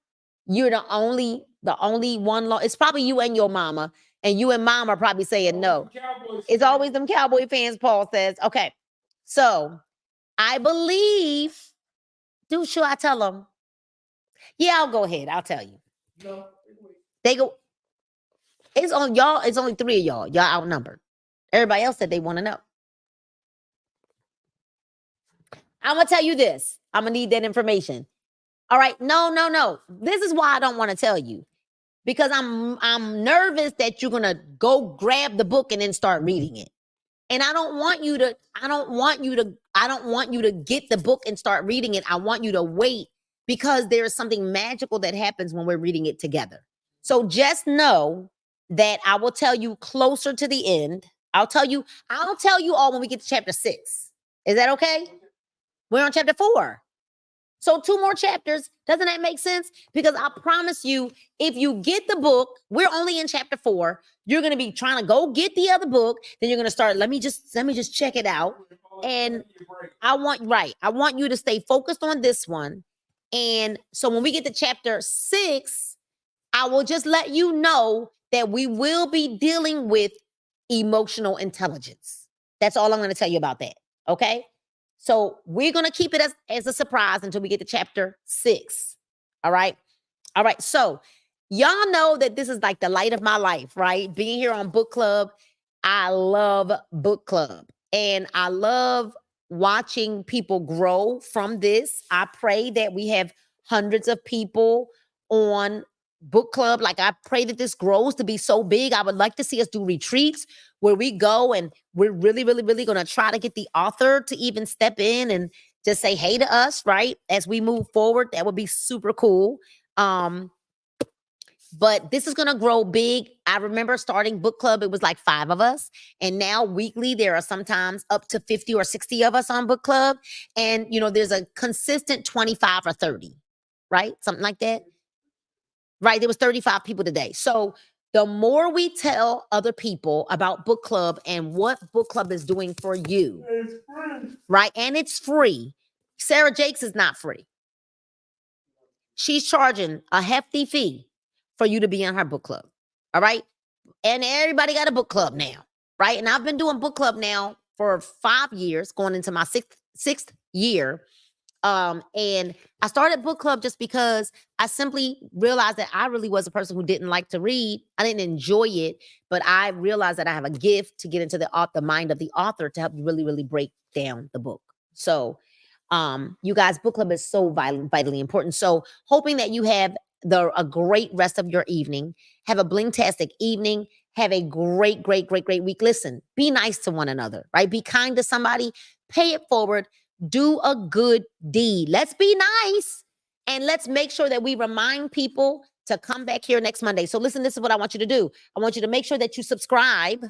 you're the only one. It's probably you and your mama, and you and mom are probably saying no. It's always them Cowboy fans. Paul says, okay. So I believe. Dude, should I tell them? Yeah, I'll go ahead. I'll tell you. No. They go. It's on y'all. It's only 3 of y'all. Y'all outnumbered. Everybody else said they want to know. I'm gonna tell you this. I'm gonna need that information. All right. No. This is why I don't want to tell you, because I'm nervous that you're gonna go grab the book and then start reading it. And I don't want you to get the book and start reading it. I want you to wait, because there is something magical that happens when we're reading it together. So just know that I will tell you closer to the end. I'll tell you all when we get to chapter 6. Is that okay? We're on chapter 4. So 2 more chapters. Doesn't that make sense? Because I promise you, if you get the book, we're only in chapter 4. You're going to be trying to go get the other book. Then you're going to start, let me just check it out. And I want you to stay focused on this one. And so when we get to chapter 6, I will just let you know that we will be dealing with emotional intelligence. That's all I'm going to tell you about that. Okay? So we're going to keep it as a surprise until we get to chapter 6. All right. So y'all know that this is like the light of my life, right? Being here on book club. I love book club, and I love watching people grow from this. I pray that we have hundreds of people on book club. Like, I pray that this grows to be so big. I would like to see us do retreats where we go and we're really, really, really going to try to get the author to even step in and just say hey to us, right? As we move forward, that would be super cool. But this is going to grow big. I remember starting book club, it was like 5 of us. And now weekly, there are sometimes up to 50 or 60 of us on book club. And, there's a consistent 25 or 30, right? Something like that. Right. There was 35 people today. So the more we tell other people about book club and what book club is doing for you, right? And it's free. Sarah Jakes is not free. She's charging a hefty fee for you to be in her book club. All right. And everybody got a book club now. Right. And I've been doing book club now for 5 years, going into my sixth year. And I started book club just because I simply realized that I really was a person who didn't like to read. I didn't enjoy it, but I realized that I have a gift to get into the mind of the author to help you really, really break down the book. So, you guys, book club is so vitally important. So hoping that you have a great rest of your evening. Have a blingtastic evening. Have a great, great, great, great week. Listen, be nice to one another, right? Be kind to somebody. Pay it forward. Do a good deed. Let's be nice. And let's make sure that we remind people to come back here next Monday. So listen, this is what I want you to do. I want you to make sure that you subscribe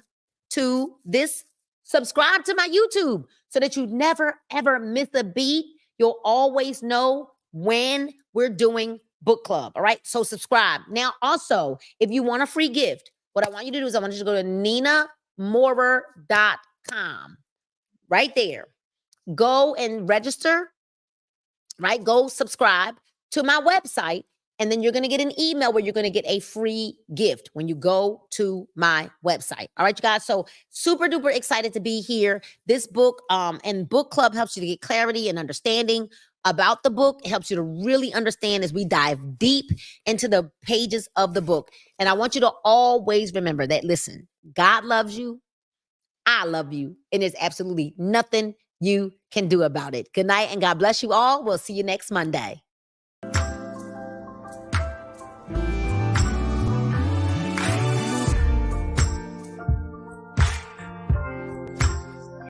to my YouTube so that you never, ever miss a beat. You'll always know when we're doing book club. All right. So subscribe. Now, also, if you want a free gift, what I want you to do is I want you to go to ninamoorer.com right there. Go and register, right? Go subscribe to my website. And then you're going to get an email where you're going to get a free gift when you go to my website. All right, you guys. So super duper excited to be here. This book and book club helps you to get clarity and understanding about the book. It helps you to really understand as we dive deep into the pages of the book. And I want you to always remember that, listen, God loves you. I love you. And there's absolutely nothing you can do about it. Good night and God bless you all. We'll see you next Monday.